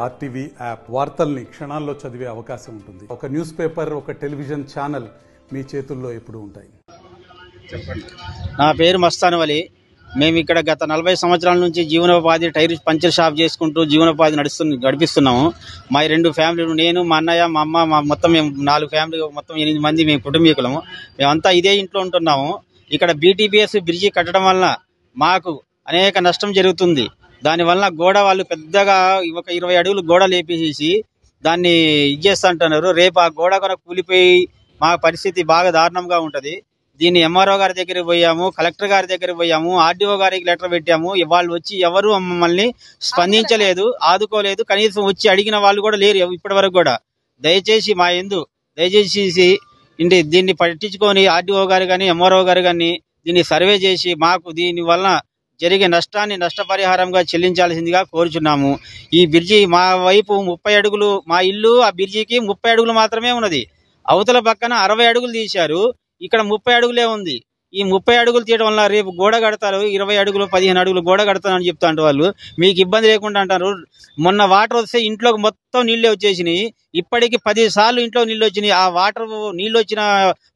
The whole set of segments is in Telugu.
ఆర్టీవీ యాప్ వార్తల్ని క్షణాల్లో చదివే అవకాశం ఉంటుంది. ఒక న్యూస్ పేపర్, ఒక టెలివిజన్ ఛానల్ మీ చేతుల్లో ఎప్పుడూ ఉంటాయి. నా పేరు మస్తాన్ వలి. మేము ఇక్కడ గత 40 సంవత్సరాల నుంచి జీవనోపాధి టైర్ పంచర్ షాప్ చేసుకుంటూ జీవనోపాధి గడిపిస్తున్నాము. మా 2 ఫ్యామిలీలు, నేను, మా అన్నయ్య, మా అమ్మ, మొత్తం మేము 4 ఫ్యామిలీ, మొత్తం 8 మంది మేము కుటుంబీకులము. మేమంతా ఇదే ఇంట్లో ఉంటున్నాము. ఇక్కడ బీటీపీఎస్ బ్రిడ్జి కట్టడం వల్ల మాకు అనేక నష్టం జరుగుతుంది. దానివల్ల గోడ వాళ్ళు పెద్దగా ఒక 20 అడుగులు గోడ లేపేసి దాన్ని ఇచ్చేస్తా అంటున్నారు. రేపు ఆ గోడ కొన కూలిపోయి మా పరిస్థితి బాగా దారుణంగా ఉంటుంది. దీన్ని ఎంఆర్ఓ గారి దగ్గరికి పోయాము, కలెక్టర్ గారి దగ్గరికి పోయాము, ఆర్డీఓ గారికి లెటర్ పెట్టాము. వాళ్ళు వచ్చి ఎవరు మమ్మల్ని స్పందించలేదు, ఆదుకోలేదు. కనీసం వచ్చి అడిగిన వాళ్ళు కూడా లేరు ఇప్పటి వరకు కూడా. దయచేసి దీన్ని పట్టించుకొని ఆర్డీఓ గారు కానీ ఎంఆర్ఓ గారు కానీ దీన్ని సర్వే చేసి మాకు దీని వలన జరిగే నష్టాన్ని నష్టపరిహారంగా చెల్లించాల్సిందిగా కోరుచున్నాము. ఈ బ్రిడ్జి మా వైపు 30 అడుగులు, మా ఇల్లు ఆ బ్రిడ్జికి 30 అడుగులు మాత్రమే ఉన్నది. అవతల పక్కన 60 అడుగులు తీశారు, ఇక్కడ 30 అడుగులే ఉంది. ఈ 30 అడుగులు తీయడం వల్ల రేపు గోడ కడతారు, 20 అడుగులు 15 అడుగులు గోడ కడతానని చెప్తా వాళ్ళు. మీకు ఇబ్బంది లేకుండా అంటారు. మొన్న వాటర్ వస్తే ఇంట్లోకి మొత్తం నీళ్ళే వచ్చేసినాయి. ఇప్పటికి 10 సార్లు ఇంట్లో నీళ్ళు వచ్చినాయి. ఆ వాటర్ నీళ్ళు వచ్చిన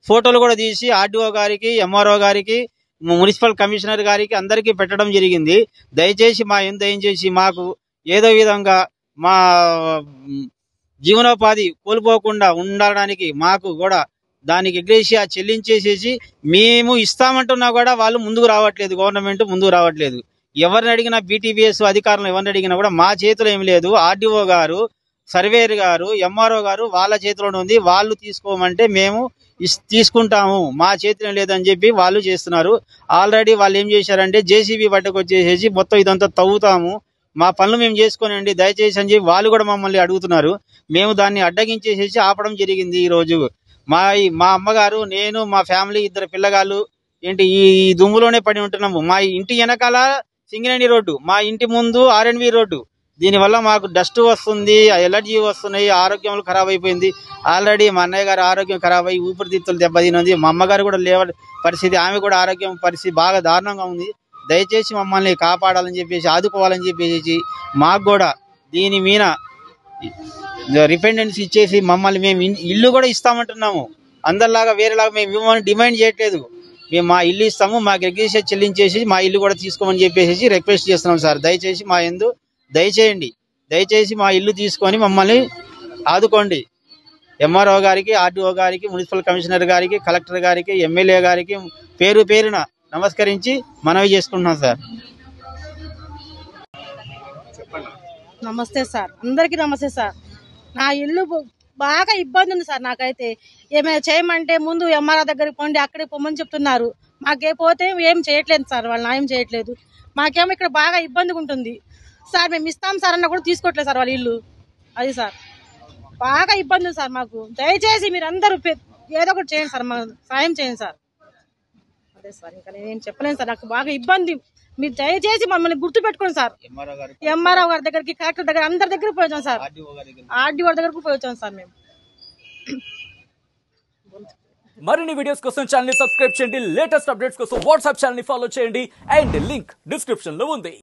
ఫోటోలు కూడా తీసి ఆర్డీఓ గారికి, ఎంఆర్ఓ గారికి, మున్సిపల్ కమిషనర్ గారికి అందరికీ పెట్టడం జరిగింది. దయచేసి మాకు ఏదో విధంగా మా జీవనోపాధి కోల్పోకుండా ఉండడానికి మాకు కూడా దానికి ఎగ్రేషియా చెల్లించేసేసి మేము ఇస్తామంటున్నా కూడా వాళ్ళు ముందుకు రావట్లేదు. గవర్నమెంట్ ముందుకు రావట్లేదు. ఎవరిని అడిగినా బీటీపీఎస్ అధికారులు ఎవరిని అడిగినా కూడా మా చేతిలో ఏమి లేదు. ఆర్డీఓ గారు, సర్వేయర్ గారు, ఎంఆర్ఓ గారు వాళ్ళ చేతిలోనే ఉంది. వాళ్ళు తీసుకోమంటే మేము తీసుకుంటాము, మా చేతిలో లేదని చెప్పి వాళ్ళు చేస్తున్నారు. ఆల్రెడీ వాళ్ళు ఏం చేశారంటే జేసీబీ పట్టుకొచ్చేసేసి మొత్తం ఇదంతా తవ్వుతాము, మా పనులు మేము చేసుకోనండి దయచేసి అని చెప్పి వాళ్ళు కూడా మమ్మల్ని అడుగుతున్నారు. మేము దాన్ని అడ్డగించేసేసి ఆపడం జరిగింది. ఈ రోజు మా అమ్మగారు, నేను, మా ఫ్యామిలీ 2 పిల్లగాళ్ళు ఈ దుమ్ములోనే పడి ఉంటున్నాము. మా ఇంటి వెనకాల సింగరేణి రోడ్డు, మా ఇంటి ముందు ఆర్ఎన్బి రోడ్డు. దీనివల్ల మాకు డస్ట్ వస్తుంది, ఎలర్జీ వస్తున్నాయి, ఆరోగ్యం ఖరాబ్ అయిపోయింది. ఆల్రెడీ మా అన్నయ్య గారు ఆరోగ్యం ఖరాబ్ అయ్యి ఊపిరితిత్తులు దెబ్బతిన్నది. మా అమ్మగారు కూడా పరిస్థితి, ఆమె కూడా ఆరోగ్యం పరిస్థితి బాగా దారుణంగా ఉంది. దయచేసి మమ్మల్ని కాపాడాలని చెప్పేసి, ఆదుకోవాలని చెప్పేసి మాకు కూడా దీని మీద రిపెండెన్స్ ఇచ్చేసి మమ్మల్ని మేము ఇల్లు కూడా ఇస్తామంటున్నాము. అందరిలాగా వేరేలాగా మేము ఇవ్వమని డిమాండ్ చేయట్లేదు. మేము మా ఇల్లు ఇస్తాము, మాకు ఎగ్రీషియా చెల్లించేసి మా ఇల్లు కూడా తీసుకోమని చెప్పేసి రిక్వెస్ట్ చేస్తున్నాం సార్. దయచేసి దయచేసి మా ఇల్లు తీసుకొని మమ్మల్ని ఆదుకోండి. ఎంఆర్ఓ గారికి, ఆర్డీఓ గారికి, మున్సిపల్ కమిషనర్ గారికి, కలెక్టర్ గారికి, ఎమ్మెల్యే గారికి పేరున నమస్కరించి మనవి చేసుకుంటున్నాం సార్. నమస్తే సార్, అందరికీ నమస్తే సార్. నా ఇల్లు బాగా ఇబ్బంది ఉంది సార్. నాకైతే ఏమైనా చేయమంటే ముందు ఎంఆర్ఓ దగ్గరికి పోండి, అక్కడికి పోమని చెప్తున్నారు. మాకే పోతే ఏం చేయట్లేదు సార్, వాళ్ళు న్యాయం చేయట్లేదు. మాకేమో ఇక్కడ బాగా ఇబ్బందిగా ఉంటుంది సార్. మేము ఇస్తాం సార్ అన్న కూడా తీసుకోవట్లేదు సార్ వాళ్ళ ఇల్లు. అది సార్ బాగా ఇబ్బంది ఉంది సార్ మాకు. దయచేసి మీరు అందరూ ఏదో ఒకటి చేయండి సార్, మాకు సాయం చేయండి సార్. అదే సార్, ఇంకా నేను చెప్పలేను సార్, నాకు బాగా ఇబ్బంది. మీరు దయచేసి మమ్మల్ని గుర్తు పెట్టుకోండి సార్. ఎంఆర్ఓ గారి దగ్గరికి, కలెక్టర్ దగ్గర, అందరి దగ్గర పోయాం సార్. ఆర్డీఓ దగ్గరకు పోయాం సార్. మేము మరిన్ని వీడియోస్ కోసం ఛానల్ ని సబ్స్క్రైబ్ చేయండి. లేటెస్ట్ అప్డేట్స్ కోసం వాట్సాప్ ఛానల్ ని ఫాలో చేయండి. అండ్ లింక్ డిస్క్రిప్షన్ లో ఉంది.